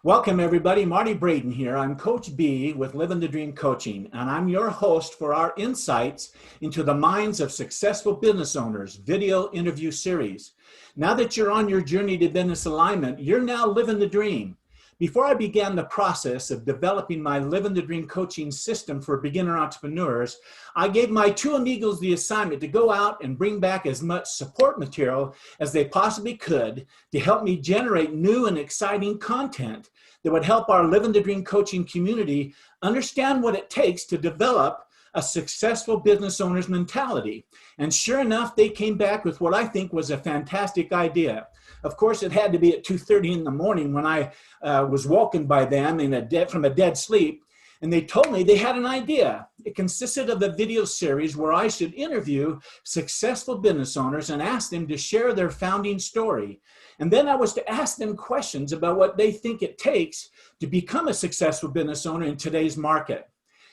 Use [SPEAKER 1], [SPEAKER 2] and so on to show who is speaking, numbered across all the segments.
[SPEAKER 1] Welcome, everybody. Marty Braden here. I'm Coach B with Living the Dream Coaching, and I'm your host for our Insights into the Minds of Successful Business Owners video interview series. Now that you're on your journey to business alignment, you're now living the dream. Before I began the process of developing my Living the Dream coaching system for beginner entrepreneurs, I gave my two amigos the assignment to go out and bring back as much support material as they possibly could to help me generate new and exciting content that would help our Living the Dream coaching community understand what it takes to develop a successful business owner's mentality. And sure enough, they came back with what I think was a fantastic idea. Of course, it had to be at 2:30 in the morning when I was woken by them from a dead sleep. And they told me they had an idea. It consisted of a video series where I should interview successful business owners and ask them to share their founding story. And then I was to ask them questions about what they think it takes to become a successful business owner in today's market.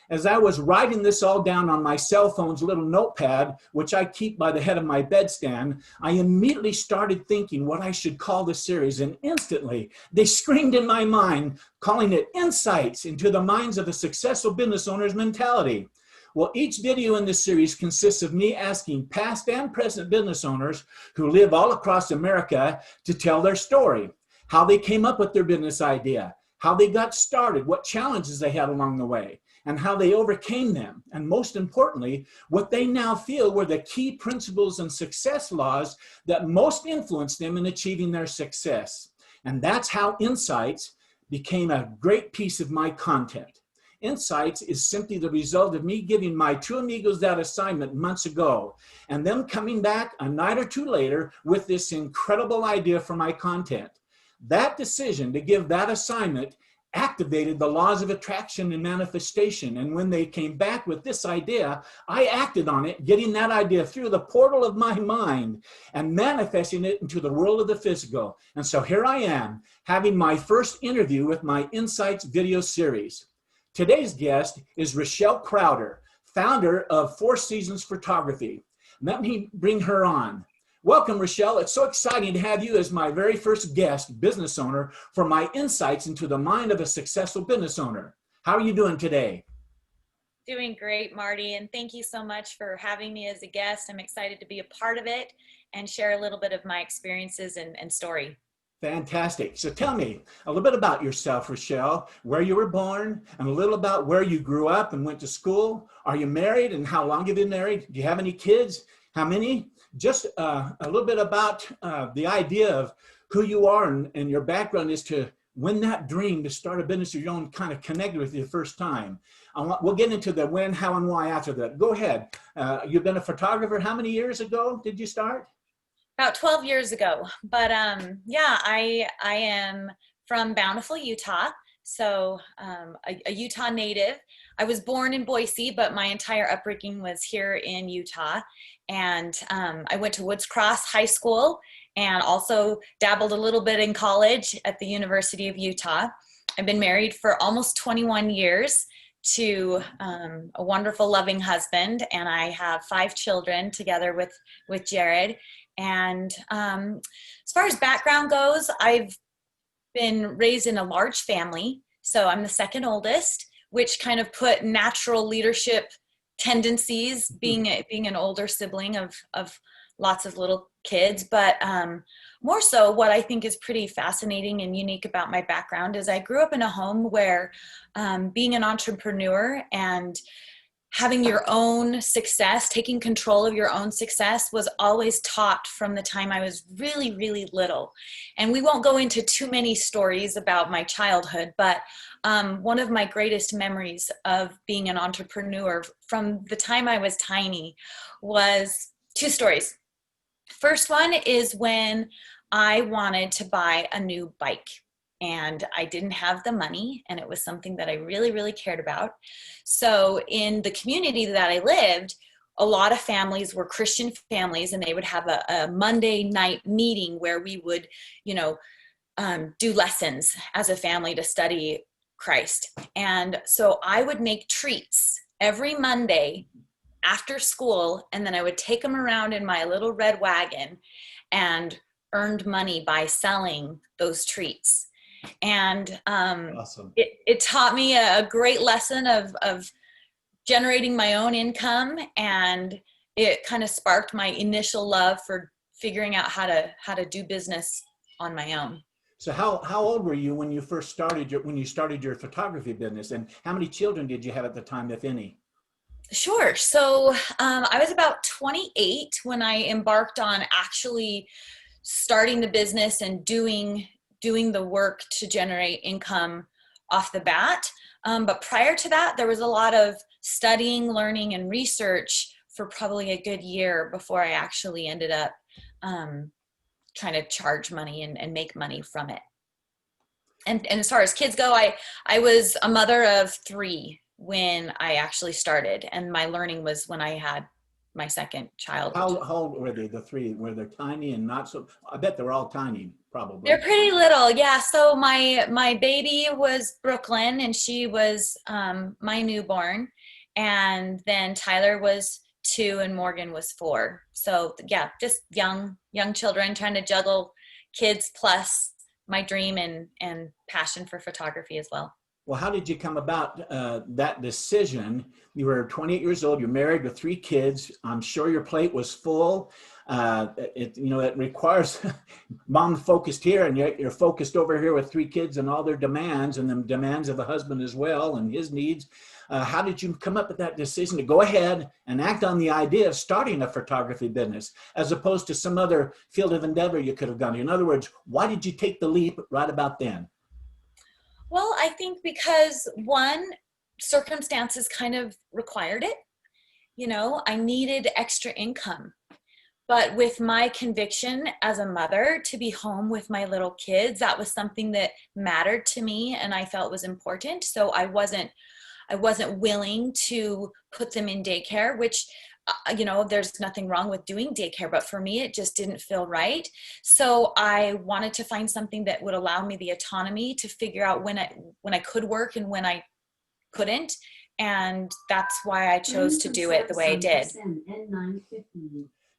[SPEAKER 1] As I was writing this all down on my cell phone's little notepad, which I keep by the head of my bedstand, I immediately started thinking what I should call the series, and instantly they screamed in my mind, calling it Insights into the Minds of a Successful Business Owner's Mentality. Well, each video in this series consists of me asking past and present business owners who live all across America to tell their story, how they came up with their business idea, how they got started, what challenges they had along the way, and how they overcame them, and most importantly, what they now feel were the key principles and success laws that most influenced them in achieving their success. And that's how Insights became a great piece of my content. Insights is simply the result of me giving my two amigos that assignment months ago, and them coming back a night or two later with this incredible idea for my content. That decision to give that assignment activated the laws of attraction and manifestation. And when they came back with this idea, I acted on it, getting that idea through the portal of my mind and manifesting it into the world of the physical. And so here I am, having my first interview with my Insights video series. Today's guest is Rachelle Crowder, founder of Four Seasons Photography. Let me bring her on. Welcome, Rachelle. It's so exciting to have you as my very first guest business owner for my insights into the mind of a successful business owner. How are you doing today?
[SPEAKER 2] Doing great, Marty, and thank you so much for having me as a guest. I'm excited to be a part of it and share a little bit of my experiences and story.
[SPEAKER 1] Fantastic. So tell me a little bit about yourself, Rachelle, where you were born, and a little about where you grew up and went to school. Are you married, and how long have you been married? Do you have any kids? How many? Just a little bit about the idea of who you are and your background is to when that dream to start a business of your own kind of connected with you the first time. We'll get into the when, how, and why after that. Go ahead. You've been a photographer. How many years ago did you start?
[SPEAKER 2] About 12 years ago. But yeah, I am from Bountiful, Utah. So a Utah native. I was born in Boise, but my entire upbringing was here in Utah. And I went to Woods Cross High School and also dabbled a little bit in college at the University of Utah. I've been married for almost 21 years to a wonderful, loving husband, and I have 5 children together with Jared. And as far as background goes, I've been raised in a large family. So I'm the second oldest, which kind of put natural leadership tendencies, being an older sibling of lots of little kids. But more so, what I think is pretty fascinating and unique about my background is I grew up in a home where being an entrepreneur and having your own success, taking control of your own success was always taught from the time I was really, really little. And we won't go into too many stories about my childhood, but one of my greatest memories of being an entrepreneur from the time I was tiny was 2 stories. First one is when I wanted to buy a new bike. And I didn't have the money, and it was something that I really, really cared about. So in the community that I lived, a lot of families were Christian families, and they would have a Monday night meeting where we would, do lessons as a family to study Christ. And so I would make treats every Monday after school, and then I would take them around in my little red wagon and earned money by selling those treats. And
[SPEAKER 1] Awesome.
[SPEAKER 2] it taught me a great lesson of generating my own income, and it kind of sparked my initial love for figuring out how to do business on my own.
[SPEAKER 1] So how old were you when you first started when you started your photography business, and how many children did you have at the time, if any?
[SPEAKER 2] Sure. So I was about 28 when I embarked on actually starting the business and doing the work to generate income off the bat. But prior to that, there was a lot of studying, learning, and research for probably a good year before I actually ended up um, trying to charge money and make money from it. And as far as kids go, I was a mother of 3 when I actually started, and my learning was when I had my second child, which
[SPEAKER 1] How old were they, the three? Were they tiny and not so? I bet they were all tiny,
[SPEAKER 2] they're
[SPEAKER 1] probably.
[SPEAKER 2] pretty little. Yeah. So my baby was Brooklyn, and she was my newborn, and then Tyler was 2 and Morgan was 4. So yeah, just young children trying to juggle kids plus my dream and passion for photography as well.
[SPEAKER 1] Well, how did you come about that decision? You were 28 years old. You're married with 3 kids. I'm sure your plate was full. It requires mom focused here, and you're focused over here with 3 kids and all their demands, and the demands of the husband as well, and his needs. How did you come up with that decision to go ahead and act on the idea of starting a photography business, as opposed to some other field of endeavor you could have gone to? In other words, why did you take the leap right about then?
[SPEAKER 2] Well, I think because one, circumstances kind of required it. You know, I needed extra income. But with my conviction as a mother to be home with my little kids, that was something that mattered to me and I felt was important. So I wasn't willing to put them in daycare, which there's nothing wrong with doing daycare, but for me it just didn't feel right. So I wanted to find something that would allow me the autonomy to figure out when I could work and when I couldn't, and that's why I chose to do it the way I did.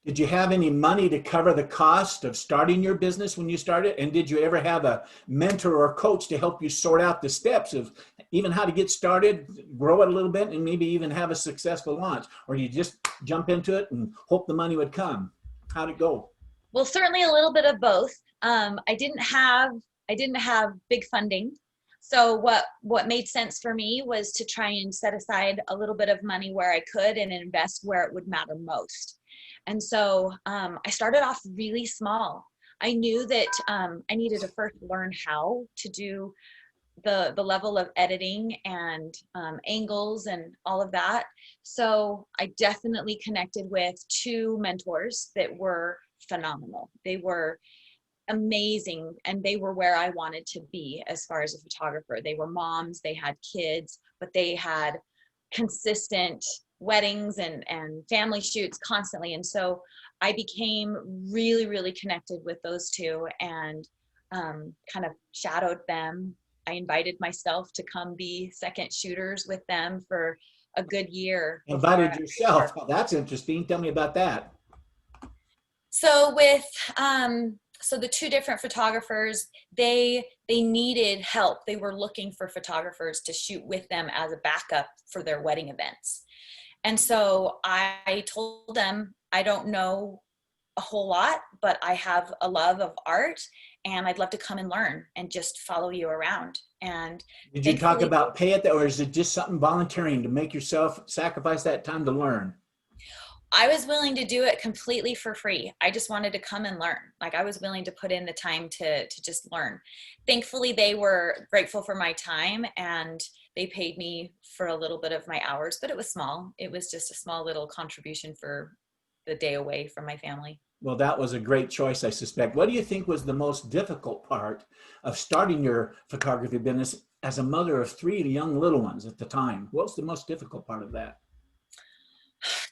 [SPEAKER 1] Did you have any money to cover the cost of starting your business when you started? And did you ever have a mentor or coach to help you sort out the steps of even how to get started, grow it a little bit, and maybe even have a successful launch? Or you just jump into it and hope the money would come? How'd it go?
[SPEAKER 2] Well, certainly a little bit of both. I didn't have big funding. So what made sense for me was to try and set aside a little bit of money where I could and invest where it would matter most. And so I started off really small. I knew that I needed to first learn how to do the level of editing and angles and all of that. So I definitely connected with 2 mentors that were phenomenal. They were amazing, and they were where I wanted to be as far as a photographer. They were moms, they had kids, but they had consistent weddings and family shoots constantly. And so I became really, really connected with those 2 and kind of shadowed them. I invited myself to come be second shooters with them for a good year before
[SPEAKER 1] Invited yourself. Oh, that's interesting. Tell me about that.
[SPEAKER 2] so with so the 2 different photographers, they needed help. They were looking for photographers to shoot with them as a backup for their wedding events. And so I told them, I don't know a whole lot, but I have a love of art and I'd love to come and learn and just follow you around. And
[SPEAKER 1] Did you talk
[SPEAKER 2] thankfully,
[SPEAKER 1] about pay it, or is it just something volunteering to make yourself sacrifice that time to learn?
[SPEAKER 2] I was willing to do it completely for free. I just wanted to come and learn. Like, I was willing to put in the time to just learn. Thankfully, they were grateful for my time and they paid me for a little bit of my hours, but it was small. It was just a small little contribution for the day away from my family.
[SPEAKER 1] Well, that was a great choice, I suspect. What do you think was the most difficult part of starting your photography business as a mother of 3 young little ones at the time? What was the most difficult part of that?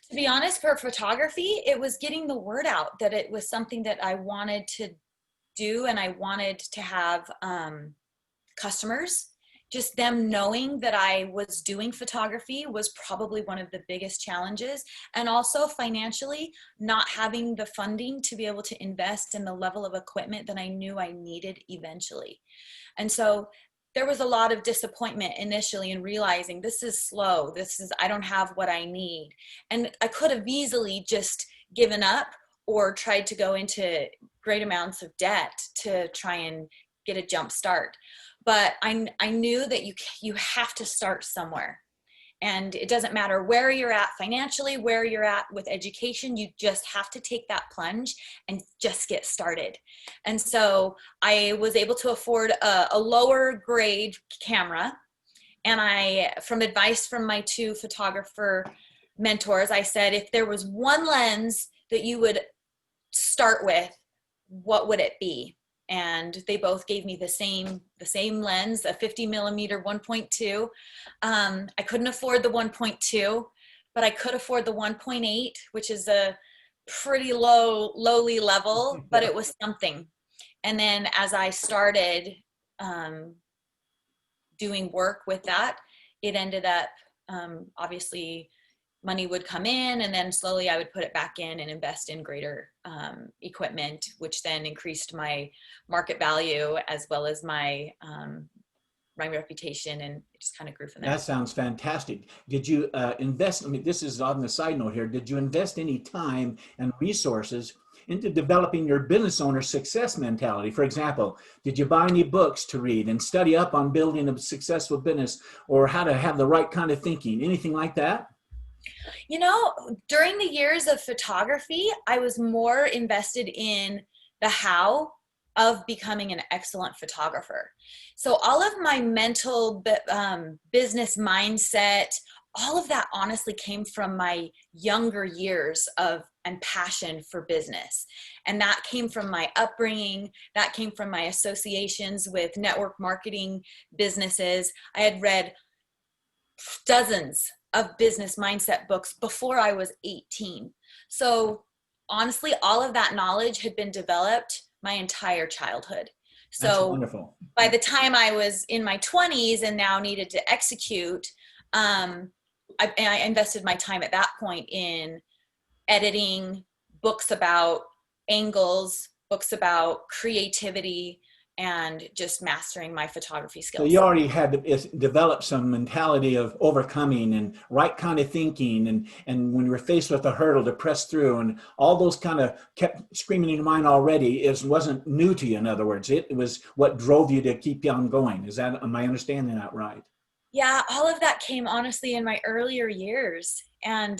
[SPEAKER 2] To be honest, for photography, it was getting the word out that it was something that I wanted to do and I wanted to have customers. Just them knowing that I was doing photography was probably one of the biggest challenges. And also financially, not having the funding to be able to invest in the level of equipment that I knew I needed eventually. And so there was a lot of disappointment initially in realizing this is slow. I don't have what I need. And I could have easily just given up or tried to go into great amounts of debt to try and get a jump start. But I knew that you have to start somewhere. And it doesn't matter where you're at financially, where you're at with education, you just have to take that plunge and just get started. And so I was able to afford a lower grade camera. And from advice from my two photographer mentors, I said, if there was one lens that you would start with, what would it be? And they both gave me the same lens, a 50 millimeter 1.2. I couldn't afford the 1.2, but I could afford the 1.8, which is a pretty lowly level, but it was something. And then as I started doing work with that, it ended up obviously money would come in, and then slowly I would put it back in and invest in greater equipment, which then increased my market value as well as my reputation, and it just kind of grew from there.
[SPEAKER 1] That sounds fantastic. Did you invest, I mean, this is on the side note here, did you invest any time and resources into developing your business owner success mentality? For example, did you buy any books to read and study up on building a successful business, or how to have the right kind of thinking, anything like that?
[SPEAKER 2] You know, during the years of photography, I was more invested in the how of becoming an excellent photographer. So all of my mental business mindset, all of that honestly came from my younger years of and passion for business. And that came from my upbringing, that came from my associations with network marketing businesses. I had read dozens of business mindset books before I was 18. So honestly, all of that knowledge had been developed my entire childhood.
[SPEAKER 1] That's
[SPEAKER 2] So
[SPEAKER 1] wonderful.
[SPEAKER 2] by the time I was in my 20s and now needed to execute, I invested my time at that point in editing books about angles, books about creativity, and just mastering my photography
[SPEAKER 1] So
[SPEAKER 2] skills.
[SPEAKER 1] you already had developed some mentality of overcoming and right kind of thinking, and when you were faced with a hurdle to press through, and all those kind of kept screaming in your mind already. It wasn't new to you. In other words, it was what drove you to keep on going. Am I understanding that right?
[SPEAKER 2] Yeah, all of that came honestly in my earlier years, and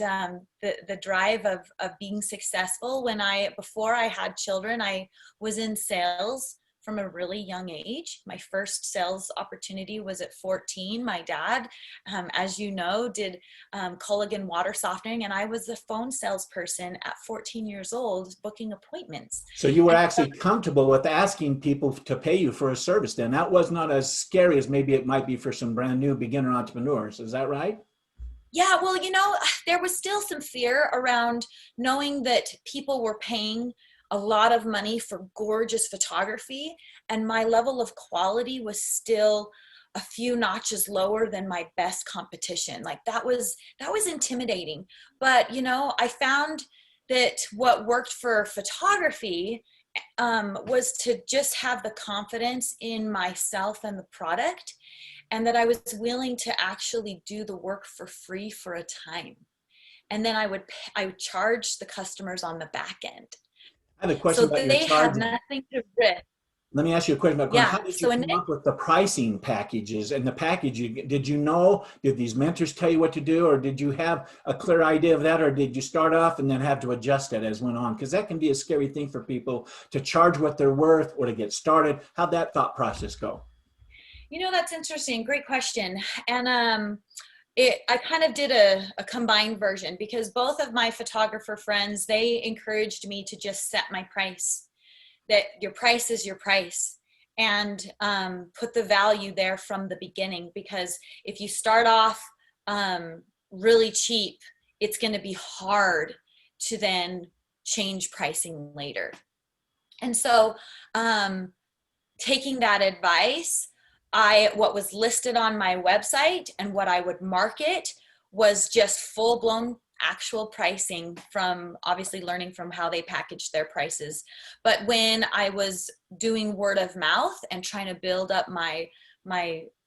[SPEAKER 2] the drive of being successful. Before I had children, I was in sales from a really young age. My first sales opportunity was at 14. My dad, as you know, did Culligan water softening, and I was a phone salesperson at 14 years old booking appointments.
[SPEAKER 1] So you were
[SPEAKER 2] And
[SPEAKER 1] actually comfortable with asking people to pay you for a service then. That was not as scary as maybe it might be for some brand new beginner entrepreneurs. Is that right?
[SPEAKER 2] yeah, well, there was still some fear around knowing that people were paying a lot of money for gorgeous photography, and my level of quality was still a few notches lower than my best competition. Like that was intimidating. But I found that what worked for photography was to just have the confidence in myself and the product, and that I was willing to actually do the work for free for a time. And then I would charge the customers on the back end.
[SPEAKER 1] I have a
[SPEAKER 2] So
[SPEAKER 1] question about your
[SPEAKER 2] they had
[SPEAKER 1] charging.
[SPEAKER 2] nothing to risk.
[SPEAKER 1] Let me ask you a question about
[SPEAKER 2] Yeah.
[SPEAKER 1] how did you
[SPEAKER 2] So
[SPEAKER 1] come up with the pricing packages and the packaging? Did you know, did these mentors tell you what to do, or did you have a clear idea of that, or did you start off and then have to adjust it as went on? Because that can be a scary thing for people to charge what they're worth or to get started. How'd that thought process go?
[SPEAKER 2] that's interesting. Great question. And I kind of did a combined version, because both of my photographer friends, they encouraged me to just set my price, that your price is your price, and put the value there from the beginning. Because if you start off really cheap, it's going to be hard to then change pricing later. And so taking that advice, what was listed on my website and what I would market was just full blown actual pricing from obviously learning from how they packaged their prices. But when I was doing word of mouth and trying to build up my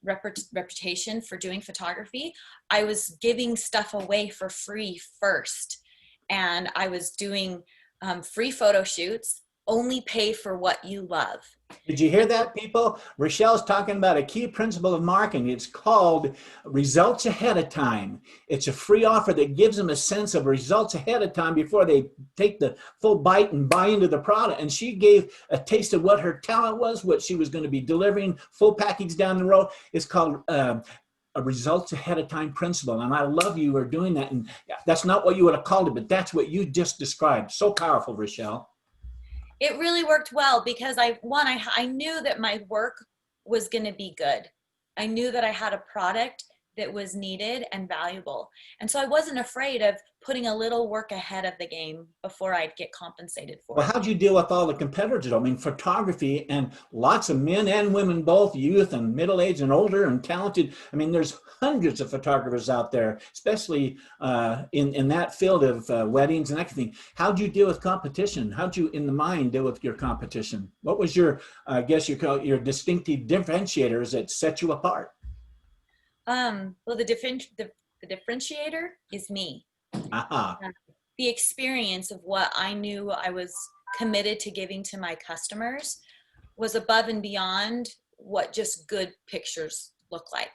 [SPEAKER 2] reputation for doing photography, I was giving stuff away for free first. And I was doing free photo shoots, only pay for what you love.
[SPEAKER 1] Did you hear that, people? Rachelle's talking about a key principle of marketing. It's called results ahead of time. It's a free offer that gives them a sense of results ahead of time before they take the full bite and buy into the product. And she gave a taste of what her talent was, what she was going to be delivering, full package down the road. It's called a results ahead of time principle. And I love you are doing that. And that's not what you would have called it, but that's what you just described. So powerful, Rachelle.
[SPEAKER 2] It really worked well because I knew that my work was going to be good. I knew that I had a product that was needed and valuable. And so I wasn't afraid of putting a little work ahead of the game before I'd get compensated for
[SPEAKER 1] Well,
[SPEAKER 2] it.
[SPEAKER 1] how'd you deal with all the competitors? I mean, photography and lots of men and women, both youth and middle-aged and older and talented. I mean, there's hundreds of photographers out there, especially in that field of weddings and everything. How'd you deal with competition? How'd you, in the mind, deal with your competition? What was your, I guess you call it your distinctive differentiators that set you apart?
[SPEAKER 2] Well, the differentiator is me.
[SPEAKER 1] Aha.
[SPEAKER 2] The experience of what I knew I was committed to giving to my customers was above and beyond what just good pictures look like.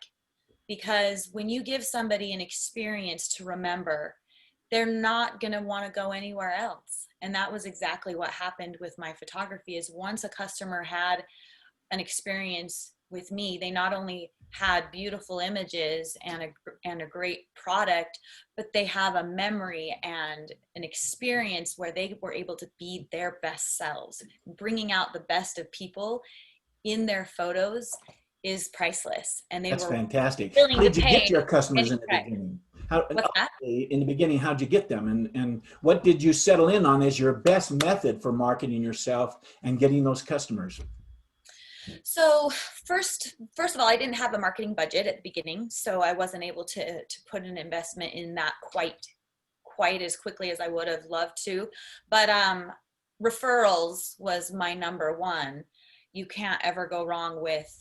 [SPEAKER 2] Because when you give somebody an experience to remember, they're not going to want to go anywhere else. And that was exactly what happened with my photography. Is once a customer had an experience with me, they not only had beautiful images and a great product, but they have a memory and an experience where they were able to be their best selves. Bringing out the best of people in their photos is priceless. And they
[SPEAKER 1] That's
[SPEAKER 2] were
[SPEAKER 1] fantastic.
[SPEAKER 2] willing
[SPEAKER 1] How
[SPEAKER 2] to
[SPEAKER 1] did you
[SPEAKER 2] pay
[SPEAKER 1] get your customers
[SPEAKER 2] any
[SPEAKER 1] in the
[SPEAKER 2] price.
[SPEAKER 1] beginning?
[SPEAKER 2] What's that?
[SPEAKER 1] In the beginning, how'd you get them? And what did you settle in on as your best method for marketing yourself and getting those customers?
[SPEAKER 2] So first of all, I didn't have a marketing budget at the beginning, so I wasn't able to put an investment in that quite as quickly as I would have loved to. But referrals was my number one. You can't ever go wrong with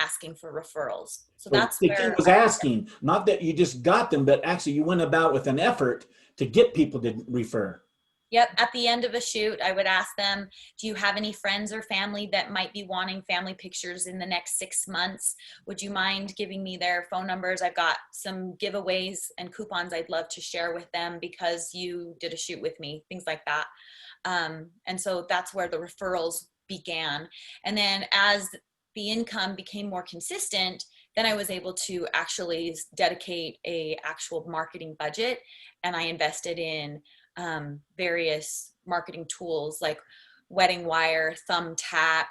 [SPEAKER 2] asking for referrals. So that's
[SPEAKER 1] The key
[SPEAKER 2] where
[SPEAKER 1] was asking, not that you just got them, but actually you went about with an effort to get people to refer.
[SPEAKER 2] Yep. At the end of a shoot, I would ask them, do you have any friends or family that might be wanting family pictures in the next 6 months? Would you mind giving me their phone numbers? I've got some giveaways and coupons I'd love to share with them because you did a shoot with me, things like that. And so that's where the referrals began. And then as the income became more consistent, then I was able to actually dedicate a actual marketing budget, and I invested in various marketing tools like Wedding Wire, Thumbtack,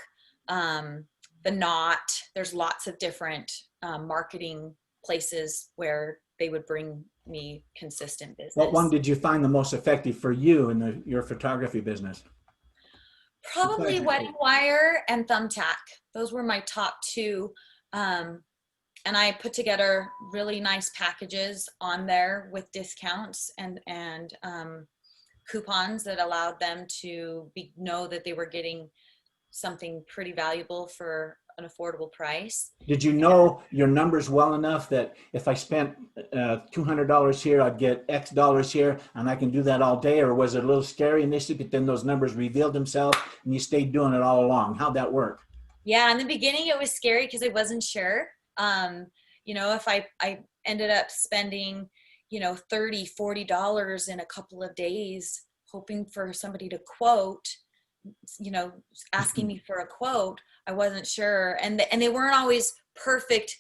[SPEAKER 2] The Knot. There's lots of different marketing places where they would bring me consistent business.
[SPEAKER 1] What one did you find the most effective for you in your photography business?
[SPEAKER 2] Probably Wedding Wire and Thumbtack. Those were my top two. And I put together really nice packages on there with discounts and coupons that allowed them to know that they were getting something pretty valuable for an affordable price.
[SPEAKER 1] Did you know your numbers well enough that if I spent $200 here, I'd get X dollars here, and I can do that all day? Or was it a little scary initially, but then those numbers revealed themselves and you stayed doing it all along? How'd that work?
[SPEAKER 2] Yeah, in the beginning it was scary because I wasn't sure. If I ended up spending, $30, $40 in a couple of days, hoping for somebody to quote, asking me for a quote, I wasn't sure. And they weren't always perfect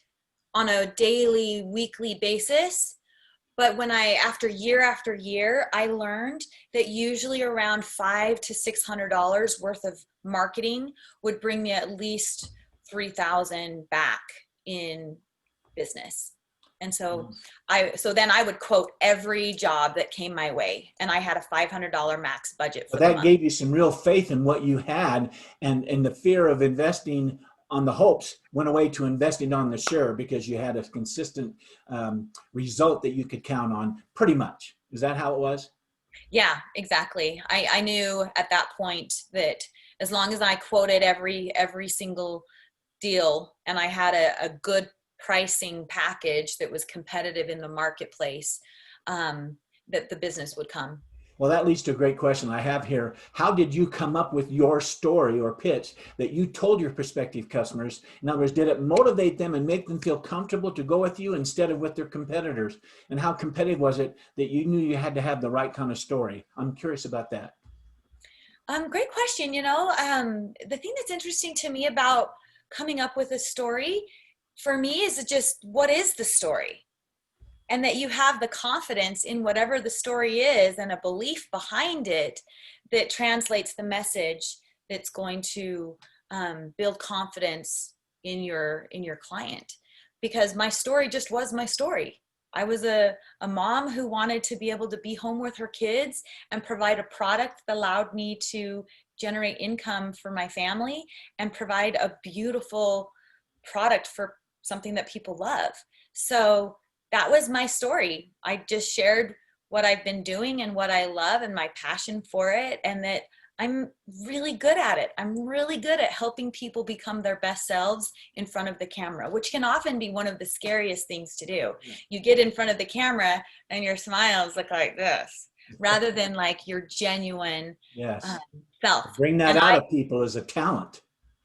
[SPEAKER 2] on a daily, weekly basis. But after year, I learned that usually around $500 to $600 worth of marketing would bring me at least $3,000 back in business. And so then I would quote every job that came my way, and I had a $500 max budget for
[SPEAKER 1] that gave you some real faith in what you had, and the fear of investing on the hopes went away to investing on the sure, because you had a consistent result that you could count on pretty much. Is that how it was?
[SPEAKER 2] Yeah, exactly. I knew at that point that as long as I quoted every single deal and I had a good pricing package that was competitive in the marketplace, that the business would come.
[SPEAKER 1] Well, that leads to a great question I have here. How did you come up with your story or pitch that you told your prospective customers? In other words, did it motivate them and make them feel comfortable to go with you instead of with their competitors? And how competitive was it that you knew you had to have the right kind of story? I'm curious about that.
[SPEAKER 2] Great question. The thing that's interesting to me about coming up with a story for me is just what is the story? And that you have the confidence in whatever the story is and a belief behind it that translates the message that's going to build confidence in your client. Because my story just was my story. I was a mom who wanted to be able to be home with her kids and provide a product that allowed me to generate income for my family and provide a beautiful product for something that people love. So that was my story. I just shared what I've been doing and what I love and my passion for it, and that I'm really good at it. I'm really good at helping people become their best selves in front of the camera, which can often be one of the scariest things to do. You get in front of the camera and your smiles look like this rather than like your genuine um,
[SPEAKER 1] Yes.
[SPEAKER 2] self.
[SPEAKER 1] Bring that
[SPEAKER 2] And
[SPEAKER 1] out of people as a talent.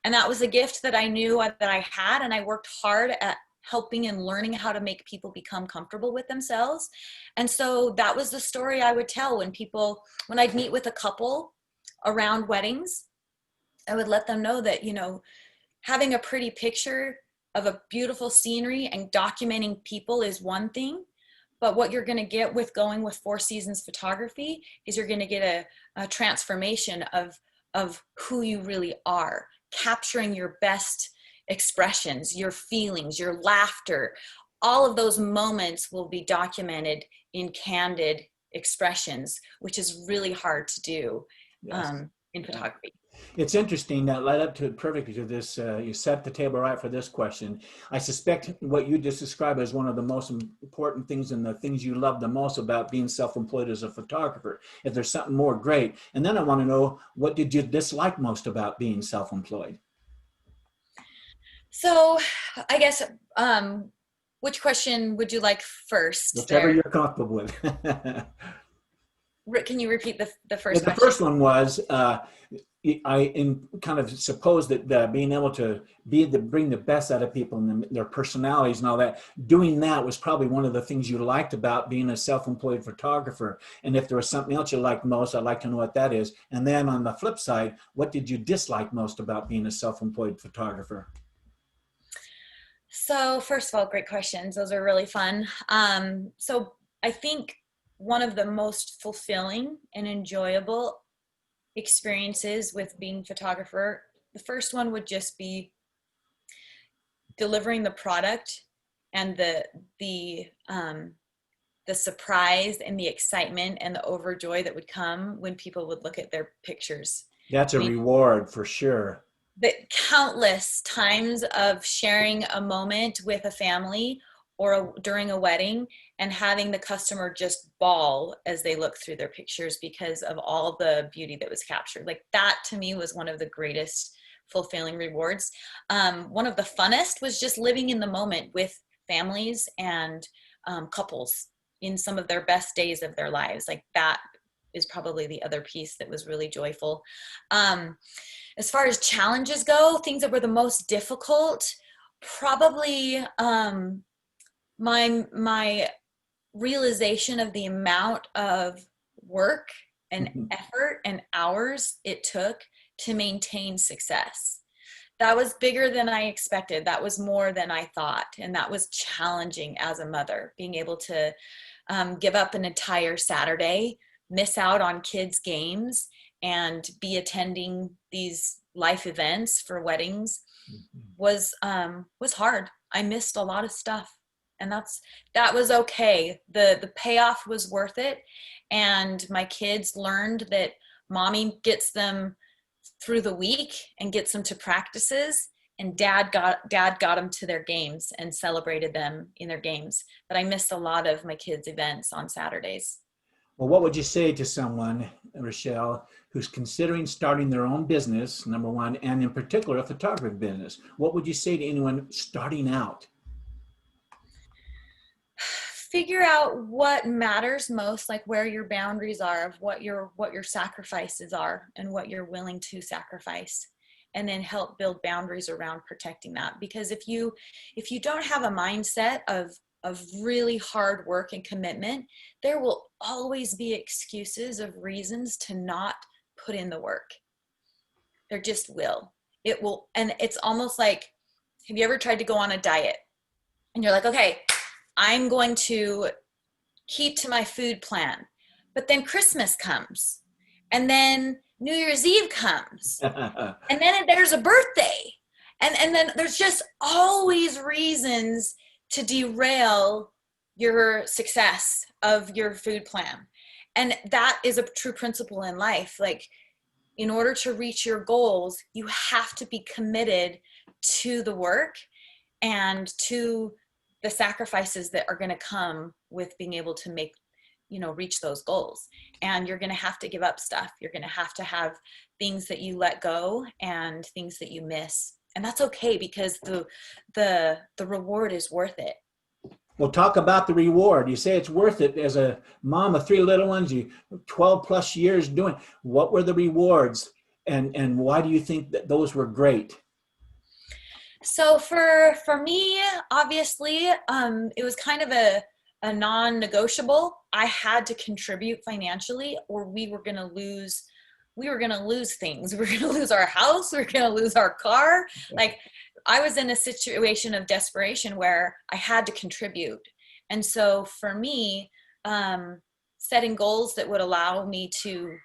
[SPEAKER 2] that was a gift that I knew that I had, and I worked hard at helping and learning how to make people become comfortable with themselves. And so that was the story I would tell when I'd meet with a couple around weddings. I would let them know that, having a pretty picture of a beautiful scenery and documenting people is one thing, but what you're going to get with going with Four Seasons photography is you're going to get a transformation of who you really are, capturing your best expressions, your feelings, your laughter. All of those moments will be documented in candid expressions, which is really hard to do
[SPEAKER 1] Yes.
[SPEAKER 2] in
[SPEAKER 1] Yeah.
[SPEAKER 2] photography.
[SPEAKER 1] It's interesting that led up to perfectly to this. You set the table right for this question. I suspect what you just described as one of the most important things and the things you love the most about being self-employed as a photographer. If there's something more, great. And then I want to know, what did you dislike most about being self-employed?
[SPEAKER 2] So I guess, which question would you like first
[SPEAKER 1] Whichever
[SPEAKER 2] there?
[SPEAKER 1] you're comfortable with.
[SPEAKER 2] Can you repeat the
[SPEAKER 1] Yeah,
[SPEAKER 2] first
[SPEAKER 1] the
[SPEAKER 2] question?
[SPEAKER 1] first one was kind of suppose that being able to bring the best out of people and their personalities and all that, doing that was probably one of the things you liked about being a self-employed photographer. And if there was something else you liked most, I'd like to know what that is. And then on the flip side, what did you dislike most about being a self-employed photographer?
[SPEAKER 2] So first of all, great questions. Those are really fun. So I think one of the most fulfilling and enjoyable experiences with being a photographer, the first one would just be delivering the product and the surprise and the excitement and the overjoy that would come when people would look at their pictures.
[SPEAKER 1] That's
[SPEAKER 2] I
[SPEAKER 1] a
[SPEAKER 2] mean,
[SPEAKER 1] reward for sure.
[SPEAKER 2] the countless times of sharing a moment with a family or during a wedding and having the customer just bawl as they look through their pictures because of all the beauty that was captured. Like that to me was one of the greatest fulfilling rewards. One of the funnest was just living in the moment with families and couples in some of their best days of their lives. Like that is probably the other piece that was really joyful. As far as challenges go, things that were the most difficult, probably my realization of the amount of work and effort and hours it took to maintain success. That was bigger than I expected. That was more than I thought. And that was challenging as a mother, being able to give up an entire Saturday, miss out on kids' games, and be attending these life events for weddings was hard. I missed a lot of stuff, and that was okay. The payoff was worth it, and my kids learned that mommy gets them through the week and gets them to practices, and dad got them to their games and celebrated them in their games. But I missed a lot of my kids' events on Saturdays.
[SPEAKER 1] Well, what would you say to someone, Rachelle, who's considering starting their own business, number one, and in particular a photography business? What would you say to anyone starting out?
[SPEAKER 2] Figure out what matters most, like where your boundaries are of what your sacrifices are and what you're willing to sacrifice, and then help build boundaries around protecting that. Because if you don't have a mindset of really hard work and commitment, there will always be excuses of reasons to not put in the work. There just will. It will. And it's almost like, have you ever tried to go on a diet and you're like, okay, I'm going to keep to my food plan. But then Christmas comes, and then New Year's Eve comes, and then there's a birthday. And then there's just always reasons to derail your success of your food plan. And that is a true principle in life. Like, in order to reach your goals, you have to be committed to the work and to the sacrifices that are going to come with being able to make, reach those goals. And you're going to have to give up stuff. You're going to have things that you let go and things that you miss. And that's okay, because the reward is worth it.
[SPEAKER 1] Well, talk about the reward. You say it's worth it. As a mom of three little ones, you 12 plus years doing. What were the rewards, and why do you think that those were great?
[SPEAKER 2] So for me, obviously, it was kind of a non-negotiable. I had to contribute financially, or we were going to lose things. We were going to lose our house. We were going to lose our car. Like, I was in a situation of desperation where I had to contribute. And so for me, setting goals that would allow me to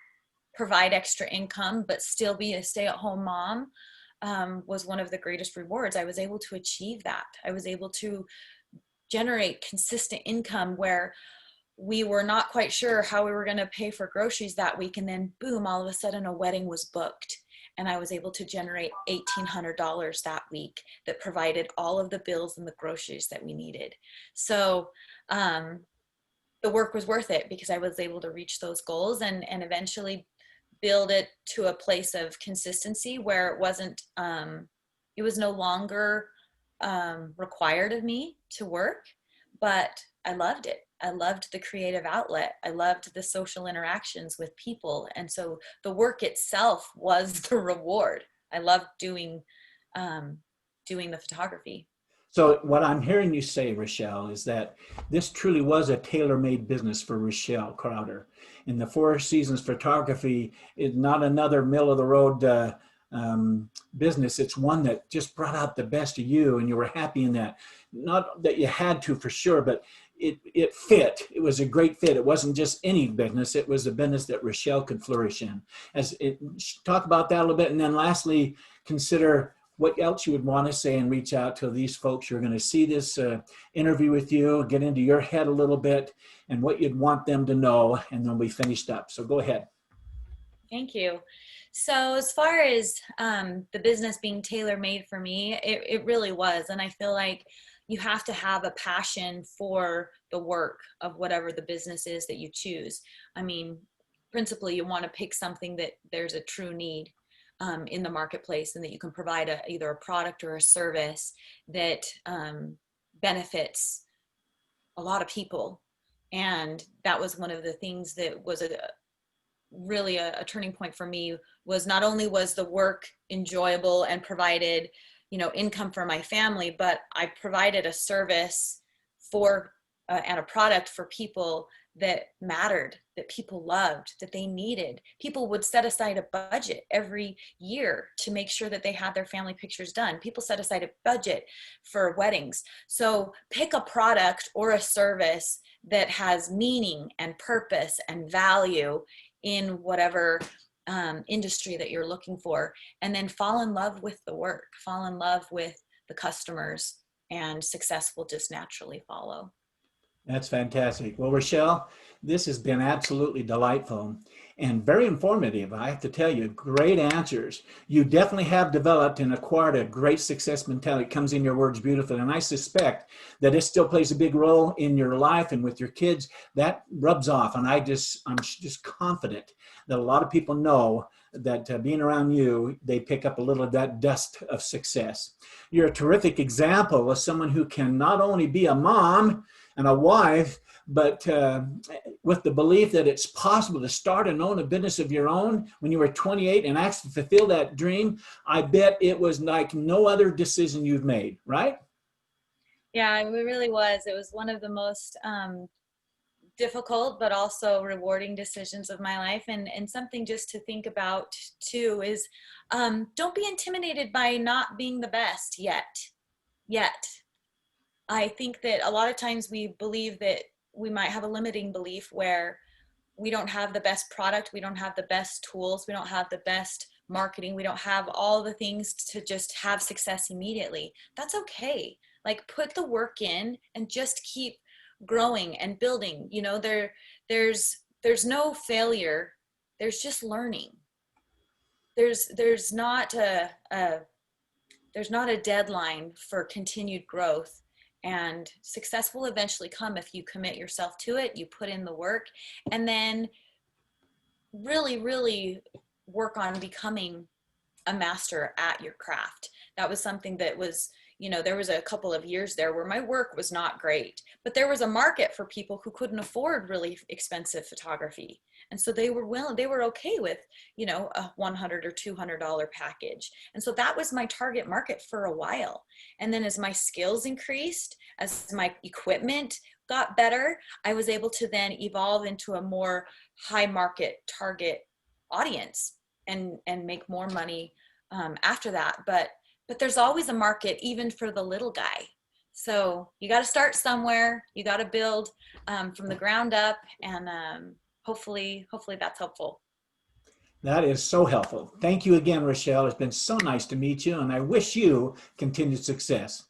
[SPEAKER 2] provide extra income but still be a stay-at-home mom was one of the greatest rewards. I was able to achieve that. I was able to generate consistent income where we were not quite sure how we were going to pay for groceries that week. And then boom, all of a sudden a wedding was booked. And I was able to generate $1,800 that week that provided all of the bills and the groceries that we needed. So the work was worth it, because I was able to reach those goals and eventually build it to a place of consistency where it wasn't, it was no longer required of me to work, but I loved it. I loved the creative outlet. I loved the social interactions with people. And so the work itself was the reward. I loved doing the photography.
[SPEAKER 1] So what I'm hearing you say, Rachelle, is that this truly was a tailor-made business for Rachelle Crowder. And the Four Seasons Photography is not another middle-of-the-road business. It's one that just brought out the best of you, and you were happy in that. Not that you had to for sure, but it fit. It was a great fit. It wasn't just any business. It was a business that Rachelle could flourish in. Talk about that a little bit, and then lastly, consider what else you would want to say and reach out to these folks who are going to see this interview with you, get into your head a little bit, and what you'd want them to know, and then we finished up. So go ahead.
[SPEAKER 2] Thank you. So as far as the business being tailor-made for me, it really was. And I feel like you have to have a passion for the work of whatever the business is that you choose. I mean, principally, you want to pick something that there's a true need in the marketplace, and that you can provide either a product or a service that benefits a lot of people. And that was one of the things that was really a turning point for me. Was not only was the work enjoyable and provided income for my family, but I provided a service for and a product for people that mattered, that people loved, that they needed. People would set aside a budget every year to make sure that they had their family pictures done. People set aside a budget for weddings. So pick a product or a service that has meaning and purpose and value in whatever industry that you're looking for, and then fall in love with the work, fall in love with the customers, and success will just naturally follow.
[SPEAKER 1] That's fantastic. Well, Rachelle, this has been absolutely delightful and very informative. I have to tell you, great answers. You definitely have developed and acquired a great success mentality. It comes in your words beautifully. And I suspect that it still plays a big role in your life and with your kids. That rubs off. And I'm just confident that a lot of people know that being around you, they pick up a little of that dust of success. You're a terrific example of someone who can not only be a mom and a wife, but with the belief that it's possible to start and own a business of your own when you were 28 and actually fulfill that dream. I bet it was like no other decision you've made, right?
[SPEAKER 2] Yeah, it really was. It was one of the most difficult but also rewarding decisions of my life. And something just to think about too is don't be intimidated by not being the best yet. I think that a lot of times we believe that we might have a limiting belief where we don't have the best product, we don't have the best tools, we don't have the best marketing, we don't have all the things to just have success immediately. That's okay. Like put the work in and just keep growing and building. You know, there's no failure. There's just learning. There's not a deadline for continued growth, and success will eventually come if you commit yourself to it, you put in the work, and then really work on becoming a master at your craft. That was something that was, you know, there was a couple of years there where my work was not great, but there was a market for people who couldn't afford really expensive photography. And so they were okay with, you know, a $100 or $200 package. And so that was my target market for a while. And then as my skills increased, as my equipment got better, I was able to then evolve into a more high market target audience and make more money after that. But there's always a market even for the little guy. So you got to start somewhere. You got to build from the ground up, and hopefully that's helpful.
[SPEAKER 1] That is so helpful. Thank you again, Rachelle. It's been so nice to meet you, and I wish you continued success.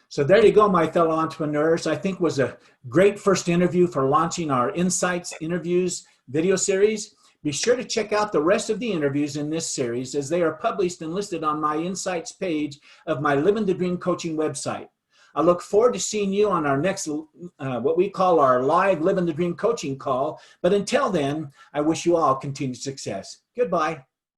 [SPEAKER 1] So there you go, my fellow entrepreneurs. I think was a great first interview for launching our Insights Interviews video series. Be sure to check out the rest of the interviews in this series as they are published and listed on my Insights page of my Living the Dream coaching website. I look forward to seeing you on our next, what we call our live Living the Dream coaching call. But until then, I wish you all continued success. Goodbye.